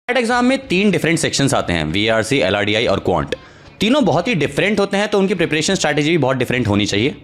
Cat exam में 3 different sections आते हैं, वीआरसी, एलआरडीआई और क्वांट। तीनों बहुत ही डिफरेंट होते हैं, तो उनकी प्रिपरेशन स्ट्रैटेजी भी बहुत डिफरेंट होनी चाहिए।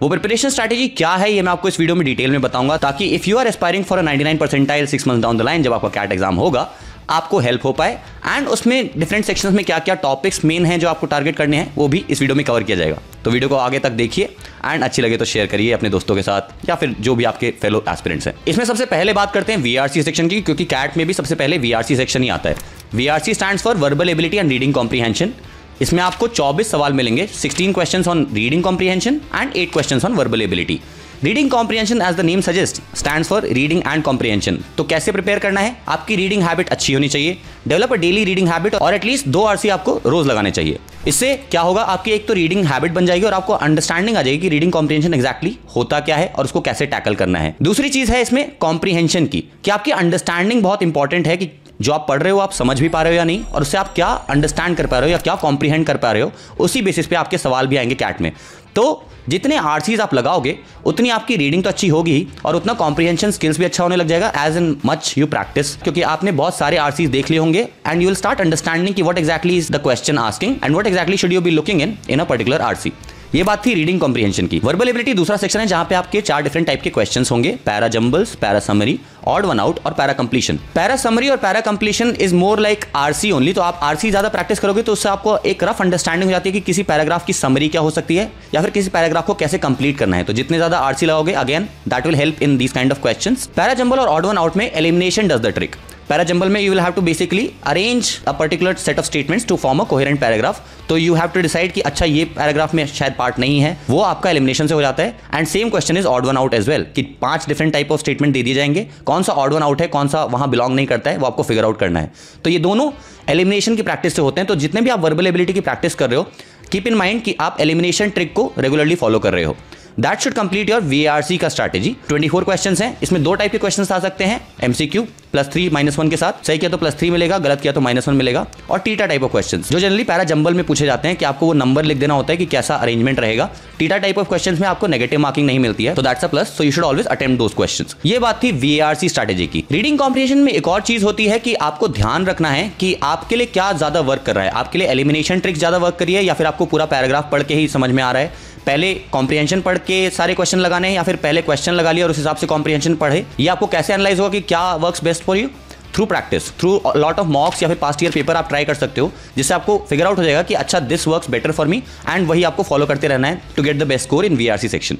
वो प्रिपरेशन स्ट्रैटेजी क्या है ये मैं आपको इस वीडियो में डिटेल में बताऊंगा, ताकि if you are aspiring for a 99 percentile 6 months down the line, जब आपका कैट एग्जाम होगा, आपको हेल्प हो पाए। एंड उसमें डिफरेंट सेक्शंस में क्या क्या टॉपिक्स मेन हैं जो आपको टारगेट करने हैं, वो भी इस वीडियो में कवर किया जाएगा। तो वीडियो को आगे तक देखिए एंड अच्छी लगे तो शेयर करिए अपने दोस्तों के साथ या फिर जो भी आपके फेलो एस्पिरेंट्स हैं। इसमें सबसे पहले बात करते हैं वीआरसी सेक्शन की, क्योंकि कैट में भी सबसे पहले वीआरसी सेक्शन ही आता है। VRC stands for verbal ability and reading comprehension. इसमें आपको 24 सवाल मिलेंगे, 16 questions on reading comprehension and 8 questions on verbal ability. Reading comprehension as the name suggest stands for reading and comprehension. तो कैसे प्रिपेयर करना है, आपकी रीडिंग हैबिट अच्छी होनी चाहिए। Develop a daily reading habit और एटलीस्ट 2 आरसी आपको रोज लगाने चाहिए। इससे क्या होगा, आपकी एक तो रीडिंग हैबिट बन जाएगी और आपको अंडरस्टैंडिंग आ जाएगी कि रीडिंग कॉम्प्रीहेंशन एक्जैक्टली होता क्या है और उसको कैसे टैकल करना है। दूसरी चीज है इसमें कॉम्प्रीहेंशन की, कि आपकी अंडरस्टैंडिंग बहुत इंपॉर्टेंट है कि जो आप पढ़ रहे हो आप समझ भी पा रहे हो या नहीं, और उससे आप क्या अंडरस्टैंड कर पा रहे हो या क्या कॉम्प्रीहेंड कर पा रहे हो, उसी बेसिस पे आपके सवाल भी आएंगे कैट में। तो जितने आरसीज आप लगाओगे उतनी आपकी रीडिंग तो अच्छी होगी और उतना कॉम्प्रीहेंशन स्किल्स भी अच्छा होने लग जाएगा as in much you practice, क्योंकि आपने बहुत सारे आरसीज देख लिए होंगे and you will start understanding कि what exactly is the question asking and what exactly should you be looking in a particular RC. ये बात थी रीडिंग कॉम्प्रीहेंशन की। वर्बल एबिलिटी दूसरा सेक्शन है जहां पे आपके 4 डिफरेंट टाइप के क्वेश्चंस होंगे, para jumbles, para summary, odd one out और पैरा कंप्लीशन। पैरा समरी और para completion is more like RC only. तो आप आरसी ज्यादा प्रैक्टिस करोगे तो उससे आपको एक रफ अंडरस्टैंडिंग हो जाती है कि किसी पैराग्राफ की समरी क्या हो सकती है या फिर किसी पैराग्राफ को कैसे कंप्लीट करना है। तो जितने ज्यादा आरसी लगाओगे again that will help in these kind of questions. Para jumble और ऑड वन आउट में elimination does the trick. Para jumble में you will have to basically arrange a particular set of statements to form a coherent paragraph. तो you have to decide कि अच्छा ये paragraph में शायद part नहीं है, वो आपका एलिमिनेशन से हो जाता है। And same question is odd one out as well, कि 5 डिफरेंट टाइप ऑफ स्टेटमेंट दे दिए जाएंगे, कौन सा ऑड वन आउट है, कौन सा वहां बिलोंग नहीं करता है, वो आपको फिगर आउट करना है। तो ये दोनों एलिमिनेशन की प्रैक्टिस से होते हैं। तो जितने भी आप वर्बल एबिलिटी की प्रैक्टिस कर रहे हो, कीप इन माइंड कि आप एलिमिनेशन ट्रिक को रेगुलरली फॉलो कर रहे हो। That should complete your VRC का स्ट्रैटेजी। 24 क्वेश्चंस हैं, इसमें 2 टाइप के क्वेश्चंस आ सकते हैं, एमसीक्यू +3 -1 के साथ। सही किया तो +3 मिलेगा, गलत किया तो -1 मिलेगा। और टीटा टाइप ऑफ क्वेश्चंस जो जनरली पैरा जंबल में पूछे जाते हैं, कि आपको वो नंबर लिख देना होता है कि कैसा अरेंजमेंट रहेगा। टीटा टाइप ऑफ क्वेश्चंस में आपको नेगेटिव मार्किंग नहीं मिलती है, तो that's a plus. So you should always attempt those questions. ये बात थी वीआरसी स्ट्रैटेजी की। रीडिंग कॉम्प्रीहेंशन में एक और चीज होती है कि आपको ध्यान रखना है कि आपके लिए क्या ज्यादा वर्क कर रहा है। आपके लिए एलिमिनेशन ट्रिक ज्यादा वर्क करिए या फिर आपको पूरा पैराग्राफ पढ़ के ही समझ में आ रहा है। पहले कॉम्प्रीहेंशन पढ़ के सारे क्वेश्चन लगाने हैं या फिर पहले क्वेश्चन लगा लिया और उस हिसाब से कॉम्प्रीहेंशन पढ़े। ये आपको कैसे एनालाइज होगा कि क्या works best for you? Through practice, through lot of मॉक्स या फिर पास्ट ईयर पेपर आप ट्राई कर सकते हो, जिससे आपको फिगर आउट हो जाएगा कि अच्छा this works better for me, and वही आपको फॉलो करते रहना है to get the best score in VRC section.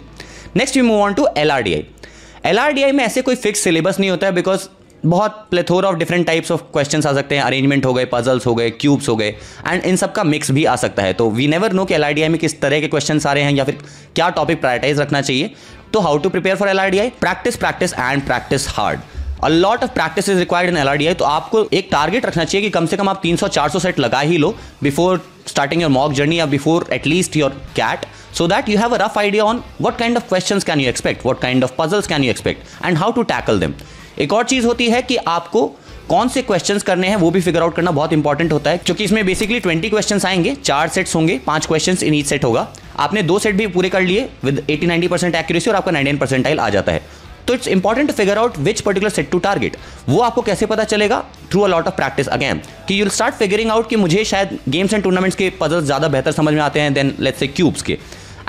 Next we move on to LRDI. LRDI में ऐसे कोई फिक्स सिलेबस नहीं होता है, बिकॉज बहुत plethora of different types of questions आ सकते हैं। अरेंजमेंट हो गए, पजल्स हो गए, क्यूब्स हो गए, एंड इन सब का मिक्स भी आ सकता है। तो वी नेवर नो कि एलआरडीआई में किस तरह के क्वेश्चंस आ रहे हैं या फिर क्या टॉपिक प्रायोरिटाइज रखना चाहिए। तो how to prepare for LRDI? Practice, practice and practice hard. A lot of practice is required in LRDI. तो आपको एक टारगेट रखना चाहिए कि कम से कम आप 300-400 सेट लगा ही लो before starting your mock journey या before at least your CAT, so that you have a rough idea on what kind of questions can you expect, what kind of puzzles can you expect and how to tackle them. एक और चीज होती है कि आपको कौन से questions करने हैं वो भी फिगर आउट करना बहुत इंपॉर्टेंट होता है, क्योंकि इसमें बेसिकली 20 क्वेश्चंस आएंगे, 4 सेट्स होंगे, 5 क्वेश्चंस इन ईच सेट होगा। आपने 2 सेट भी पूरे कर लिए विद 80-90% एक्यूरेसी और आपका 99 परसेंटाइल आ जाता है। तो it's important to figure out which particular set to target. वो आपको कैसे पता चलेगा? Through a lot of practice again, कि you will start figuring out कि मुझे शायद गेम्स एंड टूर्नामेंट्स के पजल्स ज्यादा बेहतर समझ में आते हैं देन लेट्स से क्यूब्स के।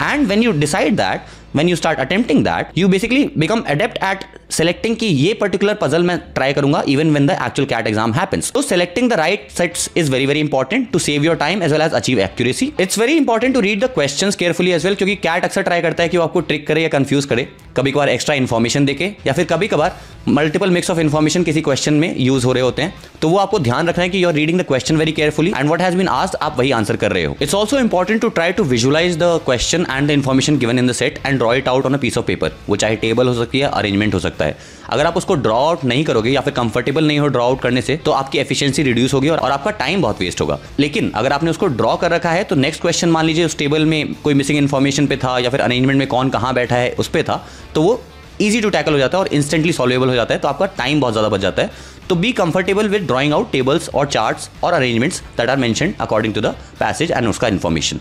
And when you decide that, when you start attempting that, you basically become adept at selecting कि ये particular puzzle मैं try करूंगा even when the actual CAT exam happens. So selecting the right sets is very very important to save your time as well as achieve accuracy. It's very important to read the questions carefully as well, क्योंकि CAT अक्सर try करता है कि वो आपको trick करे या confuse करे, कभी कभार एक्स्ट्रा इन्फॉर्मेशन देके या फिर कभी कभार मल्टीपल मिक्स ऑफ इन्फॉर्मेशन किसी क्वेश्चन में यूज हो रहे होते हैं। तो वो आपको ध्यान रखना है कि you are reading the question very carefully and what has been asked आप वही आंसर कर रहे हो। It's also important to try to visualize the question and the information given in the set and draw it out on a piece of paper. वो चाहे table हो सकती है, अरेंजमेंट हो सकता है। अगर आप उसको ड्रॉ आउट नहीं करोगे या फिर कंफर्टेबल नहीं हो ड्रॉ आउट करने से, तो आपकी एफिशिएंसी रिड्यूस होगी और आपका टाइम बहुत वेस्ट होगा। लेकिन अगर आपने उसको ड्रॉ कर रखा है तो नेक्स्ट क्वेश्चन मान लीजिए उस टेबल में कोई मिसिंग इन्फॉर्मेशन पे था या फिर अरेंजमेंट में कौन कहाँ बैठा है उस पे था, तो वो ईजी टू टैकल हो जाता है और इंस्टेंटली सॉल्वेबल हो जाता है। तो आपका टाइम बहुत ज्यादा बच जाता है। तो be comfortable with drawing out tables और चार्ट्स और arrangements that are mentioned according to the passage and उसका इन्फॉर्मेशन।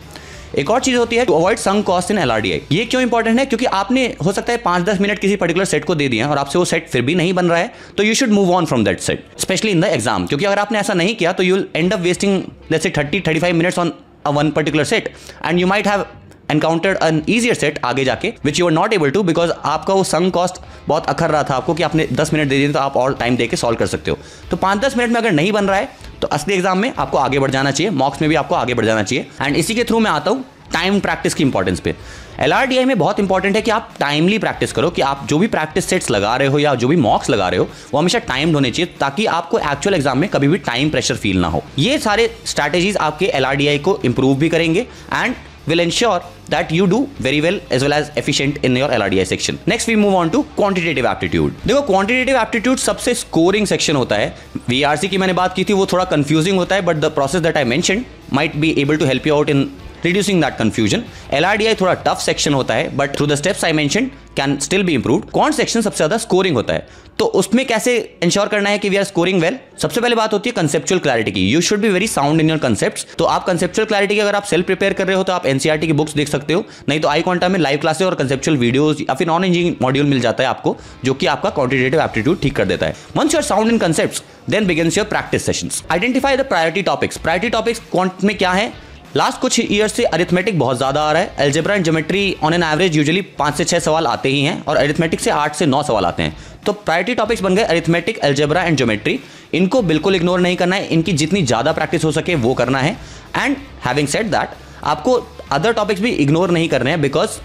एक और चीज होती है to avoid sunk cost in LRDI। ये क्यों इंपॉर्टेंट है? क्योंकि आपने हो सकता है 5-10 मिनट किसी पर्टिकुलर सेट को दे दिया और आपसे वो सेट फिर भी नहीं बन रहा है, तो you should move on from that set, specially in the exam. क्योंकि अगर आपने ऐसा नहीं किया तो you will and up wasting let's say 30-35 minutes on a one particular set and you might have encountered an easier set आगे जाके which you were not able to because आपका वो sunk cost बहुत अखर रहा था आपको कि आपने 10 मिनट दे दिए तो आप और टाइम देके सॉल्व कर सकते हो। तो 5-10 मिनट में अगर नहीं बन रहा है तो असली एग्जाम में आपको आगे बढ़ जाना चाहिए, मॉक्स में भी आपको आगे बढ़ जाना चाहिए। एंड इसी के थ्रू मैं आता हूँ टाइम प्रैक्टिस की इंपॉर्टेंस पे। LRDI में बहुत इंपॉर्टेंट है कि आप टाइमली प्रैक्टिस करो, कि आप जो भी प्रैक्टिस सेट्स लगा रहे हो या जो भी मॉक्स लगा रहे हो वो हमेशा टाइम्ड होने चाहिए, ताकि आपको एक्चुअल एग्जाम में कभी भी टाइम प्रेशर फील ना हो। ये सारे स्ट्रैटेजीज आपके LRDI को इंप्रूव भी करेंगे and will ensure that you do very well as well as efficient in your LRDI section. Next we move on to quantitative aptitude. देखो quantitative aptitude सबसे scoring section होता है। VRC की मैंने बात की थी, वो थोड़ा confusing होता है, but the process that I mentioned might be able to help you out in reducing that confusion. LRDI थोड़ा tough section होता है, but through the steps I mentioned can still be improved. Quant section सबसे ज्यादा scoring होता है, तो उसमें कैसे इंश्योर करना है कि वी आर स्कोरिंग वेल? सबसे पहले बात होती है कंसेप्चुअल क्लैरिटी की। You should be very sound in your concepts. तो आप कंसेप्चुअल क्लैरिटी की अगर आप सेल्फ प्रिपेयर कर रहे हो तो आप NCERT की बुक्स देख सकते हो, नहीं तो iQuanta में लाइव क्लासेस और कंसेप्चुअल वीडियोस या फिर नॉन इंजीनियरिंग मॉड्यूल मिल जाता है आपको, जो कि आपका क्वांटिटेटिव एप्टीट्यूड ठीक कर देता है। Once you are sound in concepts then begins your practice sessions. Identify the priority topics. Priority topics quant में क्या है? लास्ट कुछ ईयर से अरिथमेटिक बहुत ज्यादा आ रहा है। Algebra and geometry on an average usually 5 से 6 सवाल आते ही हैं और अरिथमेटिक से 8 से 9 सवाल आते हैं। तो प्रायोरिटी टॉपिक्स बन गए अरिथमेटिक, अलजेब्रा एंड ज्योमेट्री। इनको बिल्कुल इग्नोर नहीं करना है, इनकी जितनी ज्यादा प्रैक्टिस हो सके वो करना है। एंड हैविंग सेड दैट, आपको अदर टॉपिक्स भी इग्नोर नहीं करने हैं, बिकॉज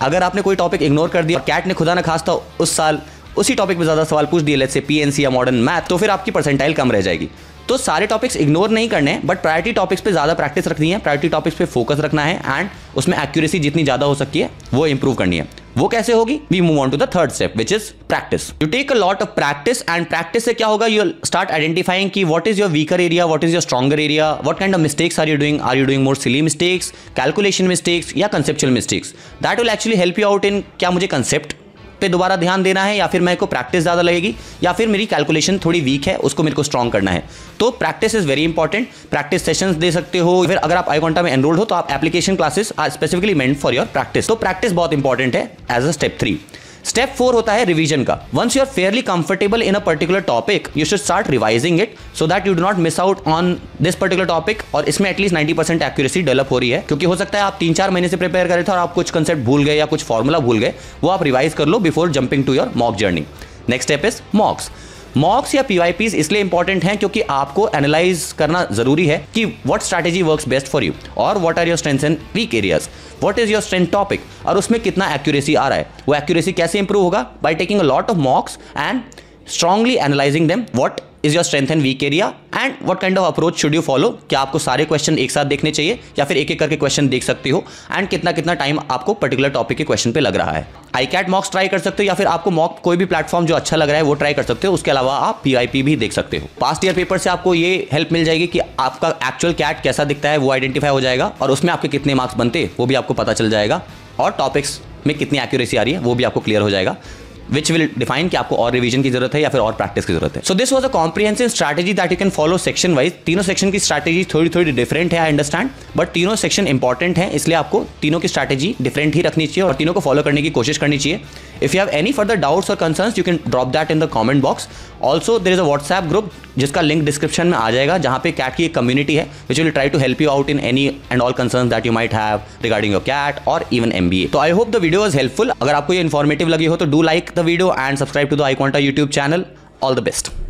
अगर आपने कोई टॉपिक इग्नोर कर दिया और कैट ने खुदा न खास्ता उस साल उसी टॉपिक पे ज्यादा सवाल पूछ दिए, लेट्स से PNC या मॉडर्न मैथ, तो फिर आपकी परसेंटाइल कम रह जाएगी। तो सारे टॉपिक्स इग्नोर नहीं करने हैं, बट प्रायोरिटी टॉपिक्स पे ज्यादा प्रैक्टिस रखनी है, प्रायोरिटी टॉपिक्स पे फोकस रखना है एंड उसमें एक्यूरेसी जितनी ज्यादा हो सकती है वो इंप्रूव करनी है। वो कैसे होगी? We move on to the third step which is practice. You take a lot of practice and practice से क्या होगा? यू स्टार्ट आइडेंटिफाइंग कि what is your weaker area, what is your stronger area, what kind of mistakes are you doing more silly mistakes, calculation mistakes या conceptual mistakes. That will actually help you out in क्या मुझे concept पे दोबारा ध्यान देना है या फिर मेरे को प्रैक्टिस ज्यादा लगेगी या फिर मेरी कैलकुलेशन थोड़ी वीक है उसको मेरे को स्ट्रॉन्ग करना है। तो practice is very important. Practice sessions दे सकते हो, फिर अगर आप iQuanta में एनरोल्ड हो तो आप application classes are specifically meant for your practice. तो प्रैक्टिस बहुत इंपॉर्टेंट है एज अ स्टेप 3। स्टेप 4 होता है रिवीजन का। Once you are fairly comfortable in a particular topic you should start revising it so that you do not miss out on this particular topic. और इसमें at least 90% accuracy develop हो रही है, क्योंकि हो सकता है आप 3-4 महीने से प्रिपेयर कर रहे थे और आप कुछ कंसेप्ट भूल गए या कुछ फॉर्मूला भूल गए, वो आप रिवाइज कर लो before jumping to your mock journey. Next step is mocks. Mocks या PYPs इसलिए इंपॉर्टेंट हैं क्योंकि आपको एनालाइज करना जरूरी है कि what strategy works best for you और what are your strengths and weak areas, what is your strength topic और उसमें कितना एक्यूरेसी आ रहा है। वो एक्यूरेसी कैसे इंप्रूव होगा? By taking a lot of mocks and strongly analysing them, what is your strength and weak area and what kind of approach should you follow. क्या आपको सारे क्वेश्चन एक साथ देखने चाहिए या फिर एक एक करके क्वेश्चन देख सकते हो, एंड कितना कितना टाइम आपको पर्टिकुलर टॉपिक के क्वेश्चन पे लग रहा है। iCAT मॉक्स ट्राई कर सकते हो या फिर आपको मॉक कोई भी प्लेटफॉर्म जो अच्छा लग रहा है वो ट्राई कर सकते हो। उसके अलावा आप PYP भी देख सकते हो। पास्ट ईयर पेपर से आपको ये हेल्प मिल जाएगी कि आपका एक्चुअल कैट कैसा दिखता है वो आइडेंटिफाई हो जाएगा और उसमें आपके कितने मार्क्स बनते वो भी आपको पता चल जाएगा और टॉपिक्स में कितनी एक्यूरेसी आ रही है वो भी आपको क्लियर हो जाएगा, which will define कि आपको और रिवीजन की जरूरत है या फिर और प्रैक्टिस की जरूरत है। So this was a comprehensive strategy that you can follow section wise. तीनों सेक्शन की स्ट्रैटेजी थोड़ी थोड़ी डिफरेंट है, आई अंडरस्टैंड, बट तीनों सेक्शन इंपॉर्टेंट है, इसलिए आपको तीनों की स्ट्रैटेजी डिफरेंट ही रखनी चाहिए और तीनों को फॉलो करने की कोशिश करनी चाहिए। If you have any further doubts और concerns you can drop that in the comment box. Also there is a WhatsApp group जिसका लिंक डिस्क्रिप्शन में आ जाएगा, जहां पे कैट की एक कम्युनिटी है which will try to help you out in any and all concerns that you might have regarding your CAT और इवन MBA। तो I hope the video was helpful. अगर आपको ये इन्फॉर्मेटिव लगी हो तो do like the video and subscribe to the iQuanta YouTube channel. All the best.